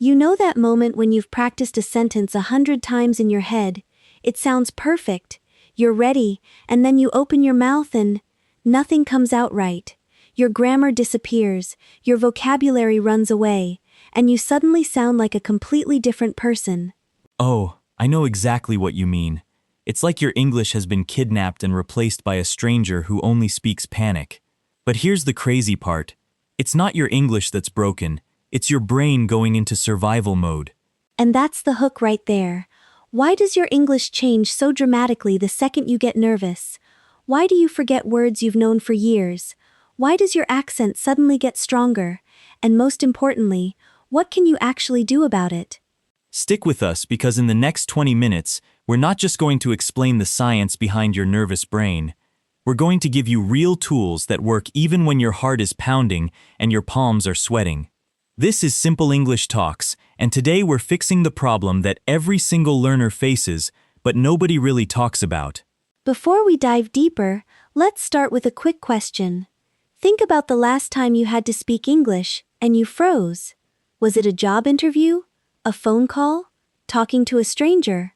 You know that moment when you've practiced a sentence 100 times in your head, it sounds perfect, you're ready, and then you open your mouth and nothing comes out right. Your grammar disappears, your vocabulary runs away, and you suddenly sound like a completely different person. Oh, I know exactly what you mean. It's like your English has been kidnapped and replaced by a stranger who only speaks panic. But here's the crazy part. It's not your English that's broken, it's your brain going into survival mode. And that's the hook right there. Why does your English change so dramatically the second you get nervous? Why do you forget words you've known for years? Why does your accent suddenly get stronger? And most importantly, what can you actually do about it? Stick with us because in the next 20 minutes, we're not just going to explain the science behind your nervous brain. We're going to give you real tools that work even when your heart is pounding and your palms are sweating. This is Simple English Talks, and today we're fixing the problem that every single learner faces, but nobody really talks about. Before we dive deeper, let's start with a quick question. Think about the last time you had to speak English and you froze. Was it a job interview? A phone call? Talking to a stranger?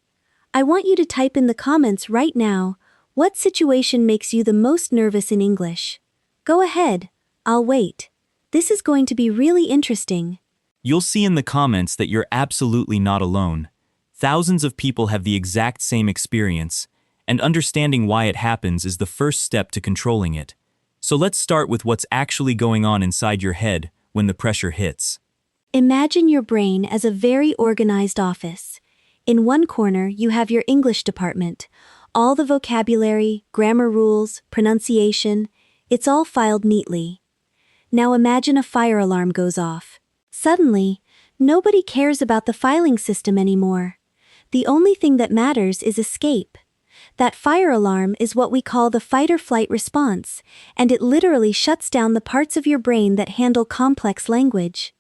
I want you to type in the comments right now, what situation makes you the most nervous in English? Go ahead, I'll wait. This is going to be really interesting. You'll see in the comments that you're absolutely not alone. Thousands of people have the exact same experience, and understanding why it happens is the first step to controlling it. So let's start with what's actually going on inside your head when the pressure hits. Imagine your brain as a very organized office. In one corner, you have your English department. All the vocabulary, grammar rules, pronunciation, it's all filed neatly. Now imagine a fire alarm goes off. Suddenly, nobody cares about the filing system anymore. The only thing that matters is escape. That fire alarm is what we call the fight-or-flight response, and it literally shuts down the parts of your brain that handle complex language.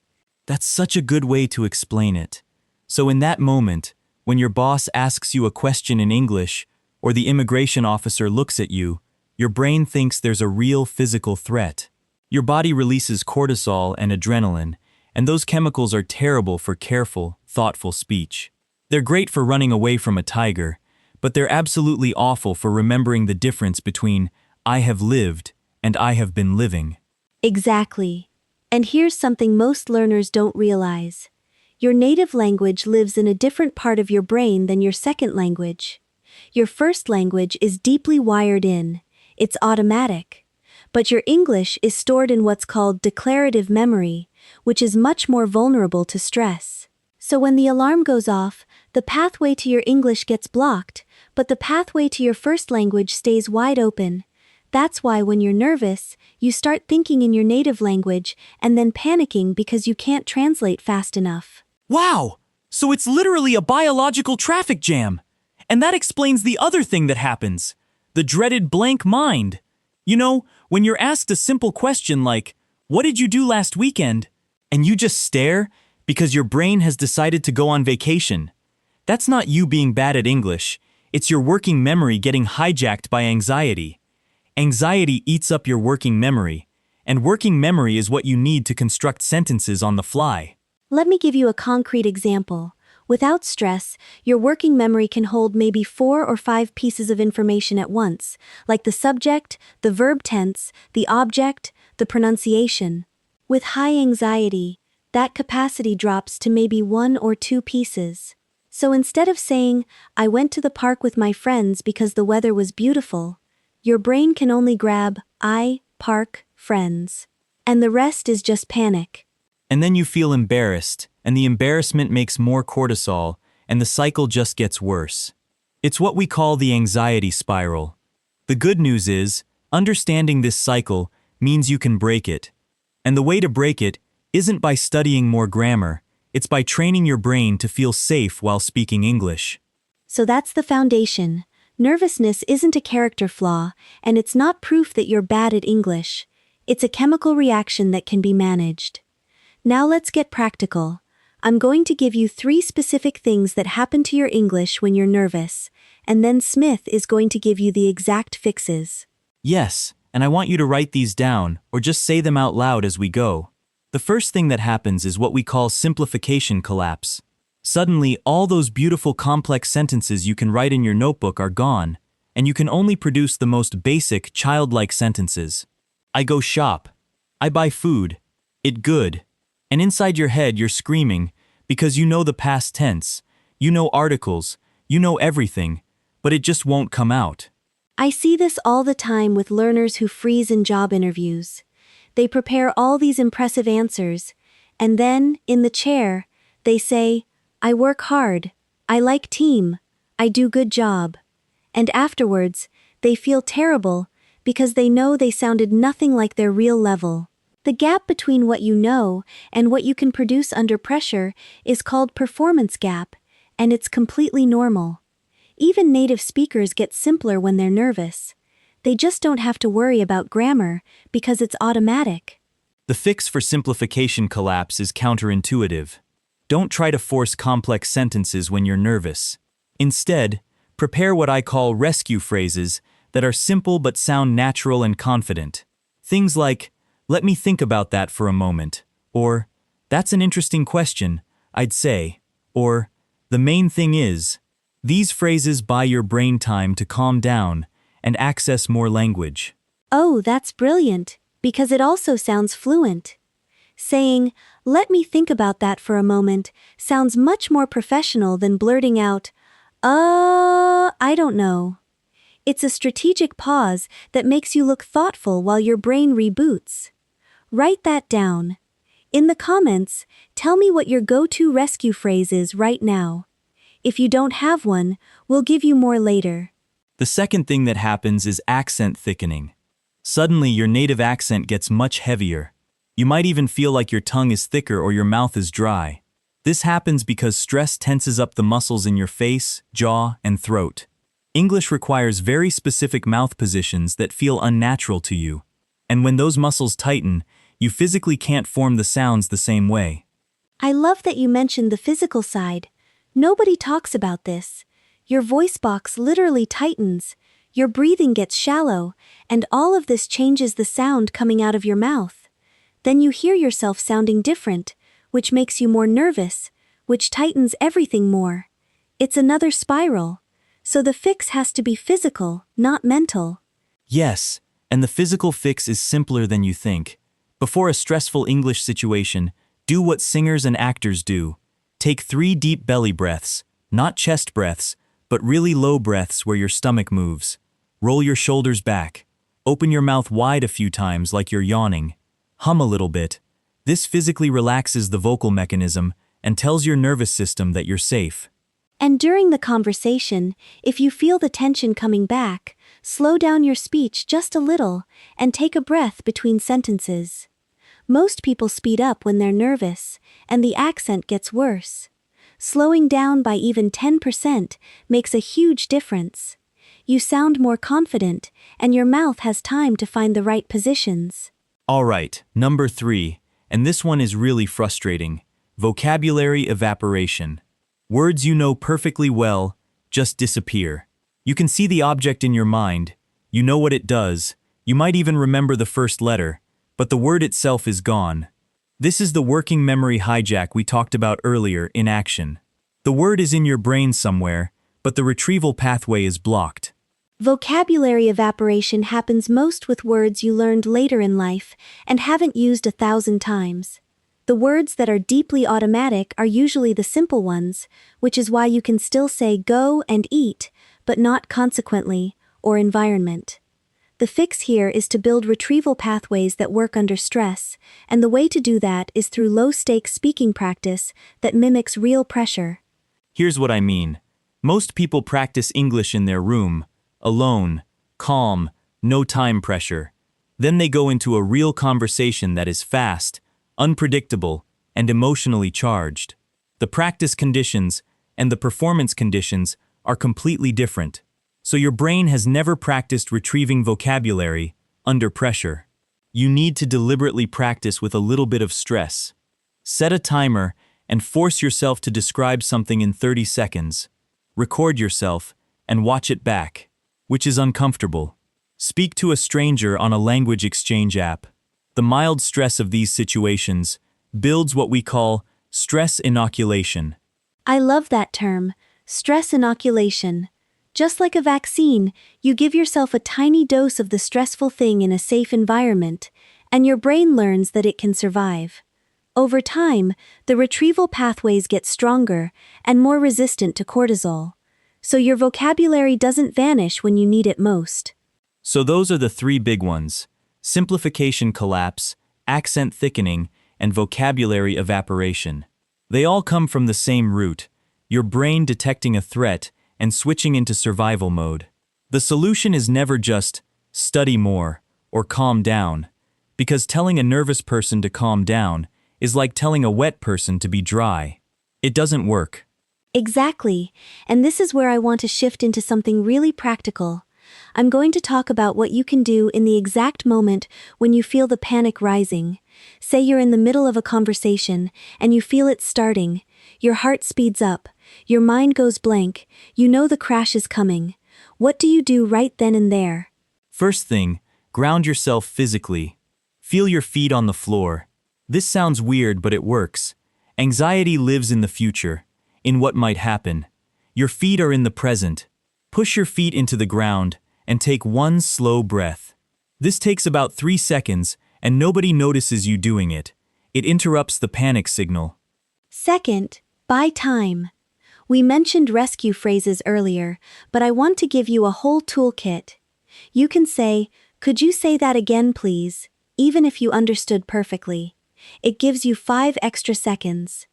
That's such a good way to explain it. So in that moment, when your boss asks you a question in English, or the immigration officer looks at you, your brain thinks there's a real physical threat. Your body releases cortisol and adrenaline, and those chemicals are terrible for careful, thoughtful speech. They're great for running away from a tiger, but they're absolutely awful for remembering the difference between I have lived and I have been living. Exactly. And here's something most learners don't realize. Your native language lives in a different part of your brain than your second language. Your first language is deeply wired in. It's automatic. But your English is stored in what's called declarative memory, which is much more vulnerable to stress. So when the alarm goes off, the pathway to your English gets blocked, but the pathway to your first language stays wide open. That's why when you're nervous, you start thinking in your native language and then panicking because you can't translate fast enough. Wow! So it's literally a biological traffic jam! And that explains the other thing that happens. The dreaded blank mind. You know, when you're asked a simple question like, "What did you do last weekend?" and you just stare because your brain has decided to go on vacation. That's not you being bad at English. It's your working memory getting hijacked by anxiety. Anxiety eats up your working memory, and working memory is what you need to construct sentences on the fly. Let me give you a concrete example. Without stress, your working memory can hold maybe 4 or 5 pieces of information at once, like the subject, the verb tense, the object, the pronunciation. With high anxiety, that capacity drops to maybe 1 or 2 pieces. So instead of saying, "I went to the park with my friends because the weather was beautiful," your brain can only grab "I, park, friends." And the rest is just panic. And then you feel embarrassed, and the embarrassment makes more cortisol, and the cycle just gets worse. It's what we call the anxiety spiral. The good news is, understanding this cycle means you can break it. And the way to break it isn't by studying more grammar, it's by training your brain to feel safe while speaking English. So that's the foundation. Nervousness isn't a character flaw, and it's not proof that you're bad at English. It's a chemical reaction that can be managed. Now let's get practical. I'm going to give you 3 specific things that happen to your English when you're nervous, and then Smith is going to give you the exact fixes. Yes, and I want you to write these down, or just say them out loud as we go. The first thing that happens is what we call simplification collapse. Suddenly, all those beautiful complex sentences you can write in your notebook are gone, and you can only produce the most basic, childlike sentences. I go shop. I buy food. It good. And inside your head you're screaming, because you know the past tense, you know articles, you know everything, but it just won't come out. I see this all the time with learners who freeze in job interviews. They prepare all these impressive answers, and then, in the chair, they say, I work hard, I like team, I do good job. And afterwards, they feel terrible because they know they sounded nothing like their real level. The gap between what you know and what you can produce under pressure is called performance gap, and it's completely normal. Even native speakers get simpler when they're nervous. They just don't have to worry about grammar because it's automatic. The fix for simplification collapse is counterintuitive. Don't try to force complex sentences when you're nervous. Instead, prepare what I call rescue phrases that are simple but sound natural and confident. Things like, let me think about that for a moment, or, that's an interesting question, I'd say, or, the main thing is. These phrases buy your brain time to calm down and access more language. Oh, that's brilliant, because it also sounds fluent. Saying, let me think about that for a moment, sounds much more professional than blurting out, I don't know. It's a strategic pause that makes you look thoughtful while your brain reboots. Write that down. In the comments, tell me what your go-to rescue phrase is right now. If you don't have one, we'll give you more later. The second thing that happens is accent thickening. Suddenly, your native accent gets much heavier. You might even feel like your tongue is thicker or your mouth is dry. This happens because stress tenses up the muscles in your face, jaw, and throat. English requires very specific mouth positions that feel unnatural to you. And when those muscles tighten, you physically can't form the sounds the same way. I love that you mentioned the physical side. Nobody talks about this. Your voice box literally tightens, your breathing gets shallow, and all of this changes the sound coming out of your mouth. Then you hear yourself sounding different, which makes you more nervous, which tightens everything more. It's another spiral. So the fix has to be physical, not mental. Yes, and the physical fix is simpler than you think. Before a stressful English situation, do what singers and actors do. Take 3 deep belly breaths, not chest breaths, but really low breaths where your stomach moves. Roll your shoulders back. Open your mouth wide a few times like you're yawning. Hum a little bit. This physically relaxes the vocal mechanism and tells your nervous system that you're safe. And during the conversation, if you feel the tension coming back, slow down your speech just a little and take a breath between sentences. Most people speed up when they're nervous, and the accent gets worse. Slowing down by even 10% makes a huge difference. You sound more confident, and your mouth has time to find the right positions. All right, number 3, and this one is really frustrating. Vocabulary evaporation. Words you know perfectly well just disappear. You can see the object in your mind, you know what it does, you might even remember the first letter, but the word itself is gone. This is the working memory hijack we talked about earlier in action. The word is in your brain somewhere, but the retrieval pathway is blocked. Vocabulary evaporation happens most with words you learned later in life and haven't used 1,000 times. The words that are deeply automatic are usually the simple ones, which is why you can still say go and eat, but not consequently, or environment. The fix here is to build retrieval pathways that work under stress, and the way to do that is through low-stakes speaking practice that mimics real pressure. Here's what I mean. Most people practice English in their room, alone, calm, no time pressure. Then they go into a real conversation that is fast, unpredictable, and emotionally charged. The practice conditions and the performance conditions are completely different. So your brain has never practiced retrieving vocabulary under pressure. You need to deliberately practice with a little bit of stress. Set a timer and force yourself to describe something in 30 seconds. Record yourself and watch it back, which is uncomfortable. Speak to a stranger on a language exchange app. The mild stress of these situations builds what we call stress inoculation. I love that term, stress inoculation. Just like a vaccine, you give yourself a tiny dose of the stressful thing in a safe environment, and your brain learns that it can survive. Over time, the retrieval pathways get stronger and more resistant to cortisol, so your vocabulary doesn't vanish when you need it most. So those are the three big ones: simplification collapse, accent thickening, and vocabulary evaporation. They all come from the same root, your brain detecting a threat and switching into survival mode. The solution is never just study more or calm down, because telling a nervous person to calm down is like telling a wet person to be dry. It doesn't work. Exactly, and this is where I want to shift into something really practical. I'm going to talk about what you can do in the exact moment when you feel the panic rising. Say you're in the middle of a conversation and you feel it starting. Your heart speeds up, your mind goes blank, you know the crash is coming. What do you do right then and there? First thing, ground yourself physically. Feel your feet on the floor. This sounds weird, but it works. Anxiety lives in the future, in what might happen. Your feet are in the present. Push your feet into the ground and take one slow breath. This takes about 3 seconds, and nobody notices you doing it. It interrupts the panic signal. Second, buy time. We mentioned rescue phrases earlier, but I want to give you a whole toolkit. You can say, "Could you say that again, please?" even if you understood perfectly. It gives you 5 extra seconds.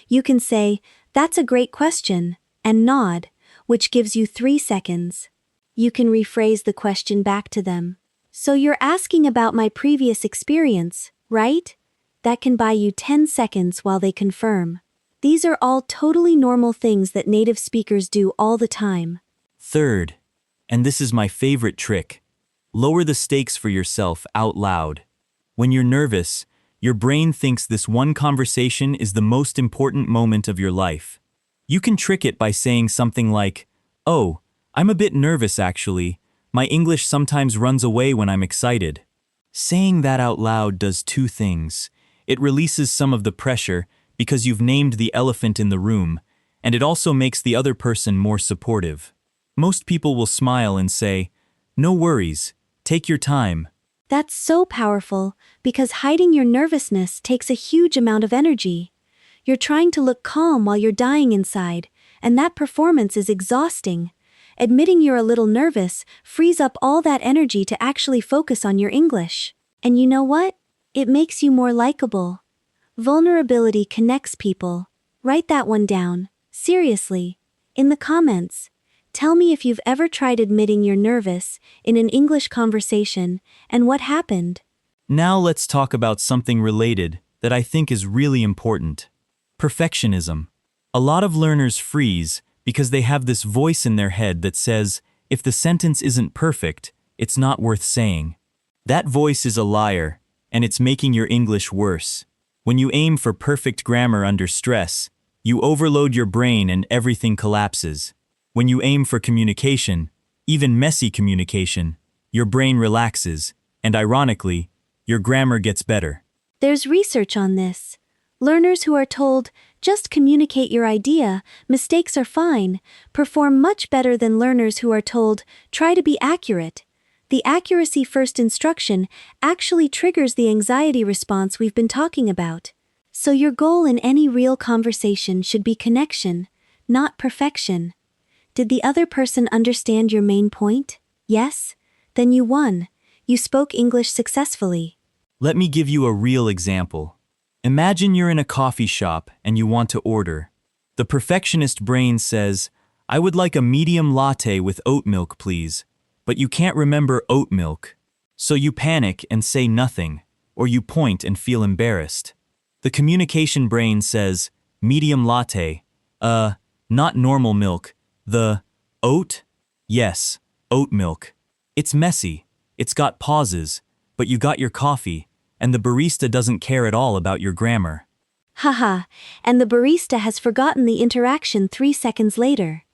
You can say, "That's a great question," and nod, which gives you 3 seconds. You can rephrase the question back to them. "So you're asking about my previous experience, right?" That can buy you 10 seconds while they confirm. These are all totally normal things that native speakers do all the time. Third, and this is my favorite trick, lower the stakes for yourself out loud. When you're nervous, your brain thinks this one conversation is the most important moment of your life. You can trick it by saying something like, "Oh, I'm a bit nervous actually. My English sometimes runs away when I'm excited." Saying that out loud does 2 things. It releases some of the pressure because you've named the elephant in the room, and it also makes the other person more supportive. Most people will smile and say, "No worries, take your time." That's so powerful, because hiding your nervousness takes a huge amount of energy. You're trying to look calm while you're dying inside, and that performance is exhausting. Admitting you're a little nervous frees up all that energy to actually focus on your English. And you know what? It makes you more likable. Vulnerability connects people. Write that one down, seriously. In the comments, tell me if you've ever tried admitting you're nervous in an English conversation and what happened. Now let's talk about something related that I think is really important. Perfectionism. A lot of learners freeze because they have this voice in their head that says, if the sentence isn't perfect, it's not worth saying. That voice is a liar, and it's making your English worse. When you aim for perfect grammar under stress, you overload your brain and everything collapses. When you aim for communication, even messy communication, your brain relaxes, and ironically, your grammar gets better. There's research on this. Learners who are told, "Just communicate your idea, mistakes are fine," perform much better than learners who are told, "Try to be accurate." The accuracy-first instruction actually triggers the anxiety response we've been talking about. So your goal in any real conversation should be connection, not perfection. Did the other person understand your main point? Yes? Then you won. You spoke English successfully. Let me give you a real example. Imagine you're in a coffee shop and you want to order. The perfectionist brain says, "I would like a medium latte with oat milk, please." But you can't remember oat milk. So you panic and say nothing, or you point and feel embarrassed. The communication brain says, "Medium latte. Not normal milk. The oat? Yes, oat milk." It's messy. It's got pauses, but you got your coffee, and the barista doesn't care at all about your grammar. Haha, and the barista has forgotten the interaction 3 seconds later.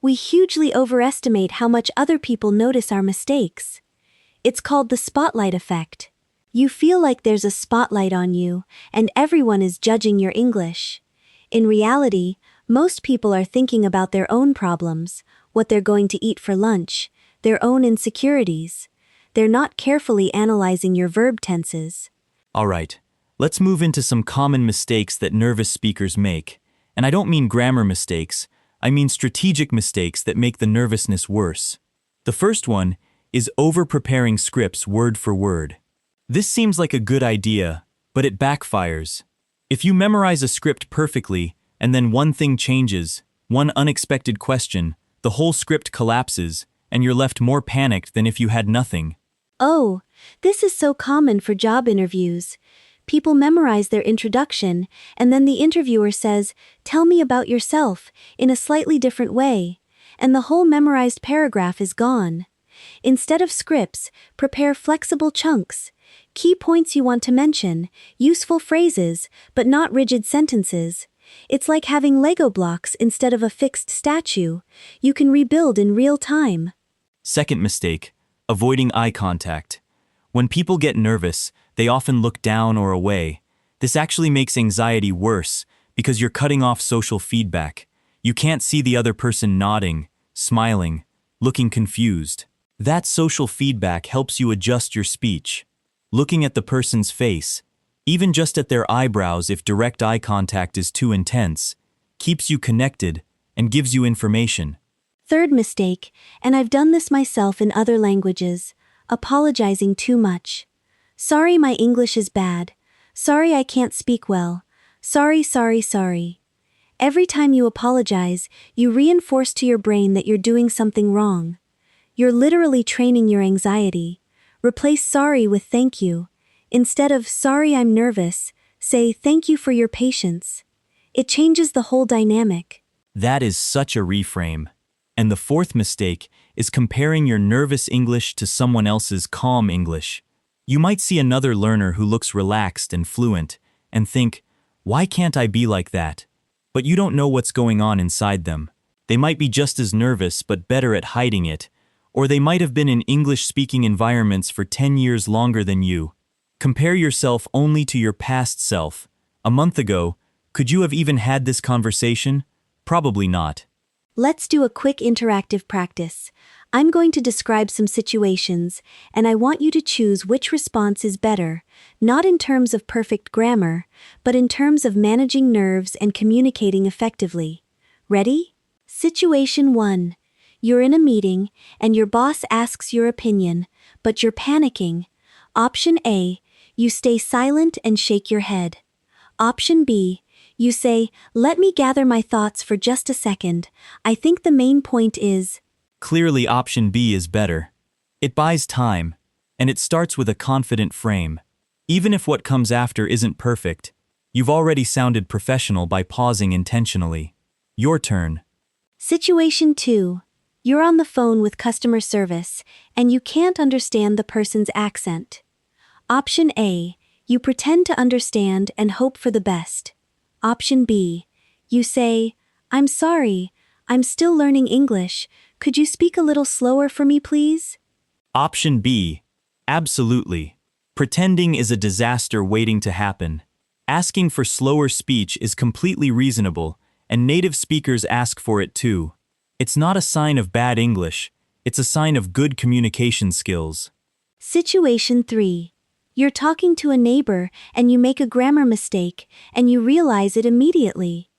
We hugely overestimate how much other people notice our mistakes. It's called the spotlight effect. You feel like there's a spotlight on you, and everyone is judging your English. In reality, most people are thinking about their own problems, what they're going to eat for lunch, their own insecurities. They're not carefully analyzing your verb tenses. All right, let's move into some common mistakes that nervous speakers make. And I don't mean grammar mistakes, I mean strategic mistakes that make the nervousness worse. The first one is over-preparing scripts word for word. This seems like a good idea, but it backfires. If you memorize a script perfectly, and then one thing changes, one unexpected question, the whole script collapses, and you're left more panicked than if you had nothing. Oh, this is so common for job interviews. People memorize their introduction, and then the interviewer says, "Tell me about yourself," in a slightly different way, and the whole memorized paragraph is gone. Instead of scripts, prepare flexible chunks. Key points you want to mention, useful phrases, but not rigid sentences. It's like having Lego blocks instead of a fixed statue. You can rebuild in real time. Second mistake, avoiding eye contact. When people get nervous, they often look down or away. This actually makes anxiety worse because you're cutting off social feedback. You can't see the other person nodding, smiling, looking confused. That social feedback helps you adjust your speech. Looking at the person's face, even just at their eyebrows if direct eye contact is too intense, keeps you connected and gives you information. Third mistake, and I've done this myself in other languages, apologizing too much. Sorry, my English is bad. Sorry, I can't speak well. Sorry. Every time you apologize, you reinforce to your brain that you're doing something wrong. You're literally training your anxiety. Replace sorry with thank you. Instead of sorry, I'm nervous, say thank you for your patience. It changes the whole dynamic. That is such a reframe. And the fourth mistake is comparing your nervous English to someone else's calm English. You might see another learner who looks relaxed and fluent and think, why can't I be like that? But you don't know what's going on inside them. They might be just as nervous but better at hiding it, or they might have been in English-speaking environments for 10 years longer than you. Compare yourself only to your past self. A month ago, could you have even had this conversation? Probably not. Let's do a quick interactive practice. I'm going to describe some situations, and I want you to choose which response is better, not in terms of perfect grammar, but in terms of managing nerves and communicating effectively. Ready? Situation 1. You're in a meeting, and your boss asks your opinion, but you're panicking. Option A, you stay silent and shake your head. Option B, you say, "Let me gather my thoughts for just a second. I think the main point is..." Clearly, option B is better. It buys time, and it starts with a confident frame. Even if what comes after isn't perfect, you've already sounded professional by pausing intentionally. Your turn. Situation 2. You're on the phone with customer service, and you can't understand the person's accent. Option A, you pretend to understand and hope for the best. Option B, you say, "I'm sorry, I'm still learning English. Could you speak a little slower for me, please?" Option B, absolutely. Pretending is a disaster waiting to happen. Asking for slower speech is completely reasonable, and native speakers ask for it too. It's not a sign of bad English, it's a sign of good communication skills. Situation 3. You're talking to a neighbor and you make a grammar mistake and you realize it immediately.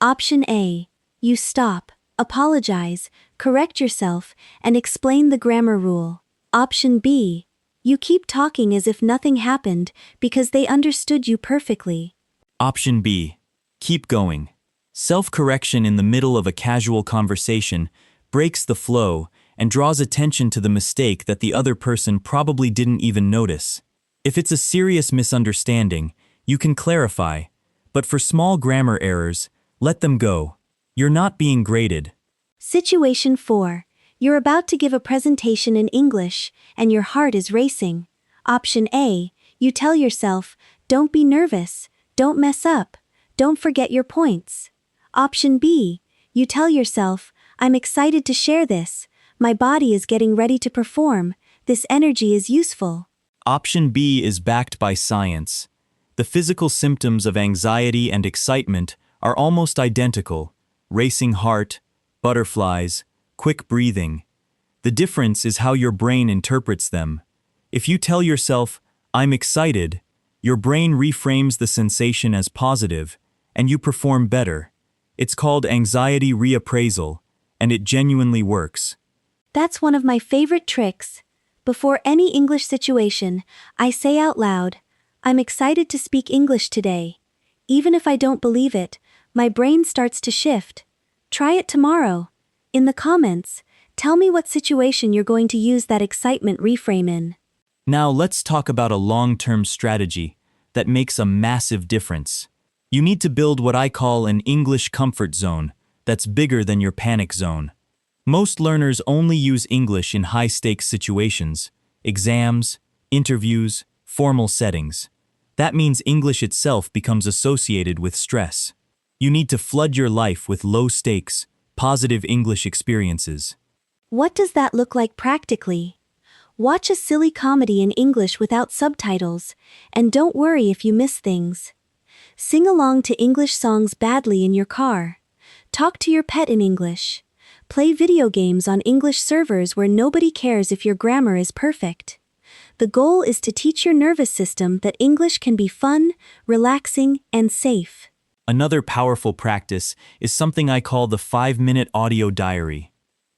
Option A, you stop, apologize, correct yourself, and explain the grammar rule. Option B, you keep talking as if nothing happened because they understood you perfectly. Option B, keep going. Self-correction in the middle of a casual conversation breaks the flow and draws attention to the mistake that the other person probably didn't even notice. If it's a serious misunderstanding, you can clarify, but for small grammar errors, let them go. You're not being graded. Situation 4. You're about to give a presentation in English, and your heart is racing. Option A, you tell yourself, "Don't be nervous, don't mess up, don't forget your points." Option B, you tell yourself, "I'm excited to share this, my body is getting ready to perform, this energy is useful." Option B is backed by science. The physical symptoms of anxiety and excitement are almost identical: racing heart, butterflies, quick breathing. The difference is how your brain interprets them. If you tell yourself, "I'm excited," your brain reframes the sensation as positive, and you perform better. It's called anxiety reappraisal, and it genuinely works. That's one of my favorite tricks. Before any English situation, I say out loud, "I'm excited to speak English today." Even if I don't believe it, my brain starts to shift. Try it tomorrow. In the comments, tell me what situation you're going to use that excitement reframe in. Now let's talk about a long-term strategy that makes a massive difference. You need to build what I call an English comfort zone that's bigger than your panic zone. Most learners only use English in high-stakes situations: exams, interviews, formal settings. That means English itself becomes associated with stress. You need to flood your life with low-stakes, positive English experiences. What does that look like practically? Watch a silly comedy in English without subtitles, and don't worry if you miss things. Sing along to English songs badly in your car. Talk to your pet in English. Play video games on English servers where nobody cares if your grammar is perfect. The goal is to teach your nervous system that English can be fun, relaxing, and safe. Another powerful practice is something I call the 5-minute audio diary.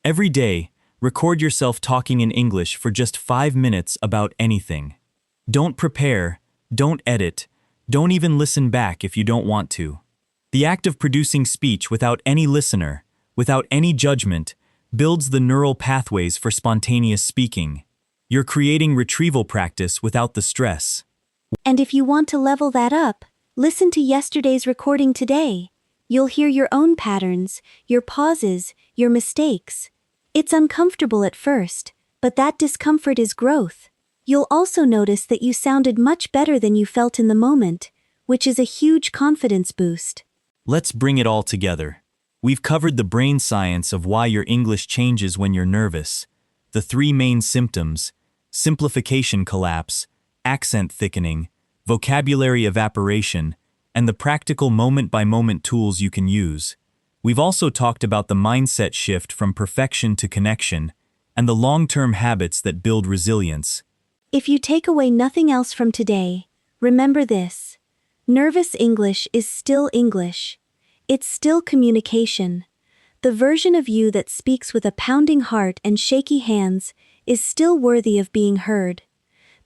Every day, record yourself talking in English for just 5 minutes about anything. Don't prepare, don't edit, don't even listen back if you don't want to. The act of producing speech without any listener, without any judgment, builds the neural pathways for spontaneous speaking. You're creating retrieval practice without the stress. And if you want to level that up, listen to yesterday's recording today. You'll hear your own patterns, your pauses, your mistakes. It's uncomfortable at first, but that discomfort is growth. You'll also notice that you sounded much better than you felt in the moment, which is a huge confidence boost. Let's bring it all together. We've covered the brain science of why your English changes when you're nervous, the 3 main symptoms: simplification collapse, accent thickening, vocabulary evaporation, and the practical moment-by-moment tools you can use. We've also talked about the mindset shift from perfection to connection, and the long-term habits that build resilience. If you take away nothing else from today, remember this: nervous English is still English. It's still communication. The version of you that speaks with a pounding heart and shaky hands is still worthy of being heard.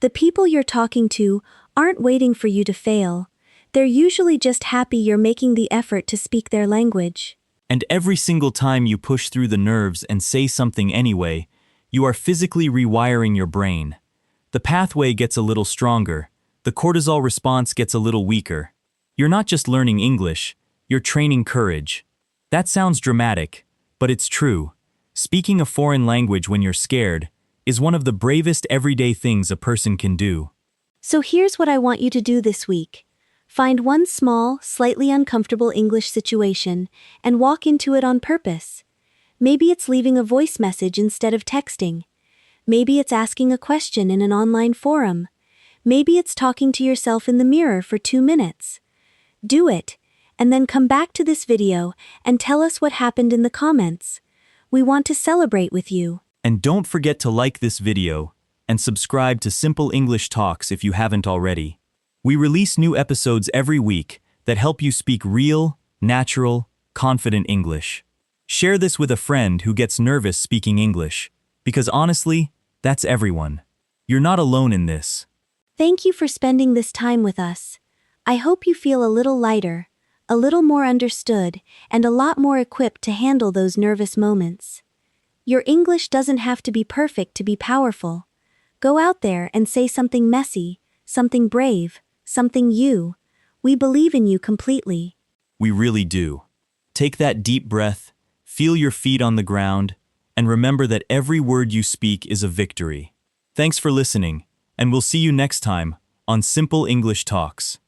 The people you're talking to aren't waiting for you to fail. They're usually just happy you're making the effort to speak their language. And every single time you push through the nerves and say something anyway, you are physically rewiring your brain. The pathway gets a little stronger. The cortisol response gets a little weaker. You're not just learning English, you're training courage. That sounds dramatic, but it's true. Speaking a foreign language when you're scared is one of the bravest everyday things a person can do. So here's what I want you to do this week. Find one small, slightly uncomfortable English situation and walk into it on purpose. Maybe it's leaving a voice message instead of texting. Maybe it's asking a question in an online forum. Maybe it's talking to yourself in the mirror for 2 minutes. Do it, and then come back to this video and tell us what happened in the comments. We want to celebrate with you. And don't forget to like this video and subscribe to Simple English Talks if you haven't already. We release new episodes every week that help you speak real, natural, confident English. Share this with a friend who gets nervous speaking English, because honestly, that's everyone. You're not alone in this. Thank you for spending this time with us. I hope you feel a little lighter, a little more understood, and a lot more equipped to handle those nervous moments. Your English doesn't have to be perfect to be powerful. Go out there and say something messy, something brave, something you. We believe in you completely. We really do. Take that deep breath, feel your feet on the ground, and remember that every word you speak is a victory. Thanks for listening, and we'll see you next time on Simple English Talks.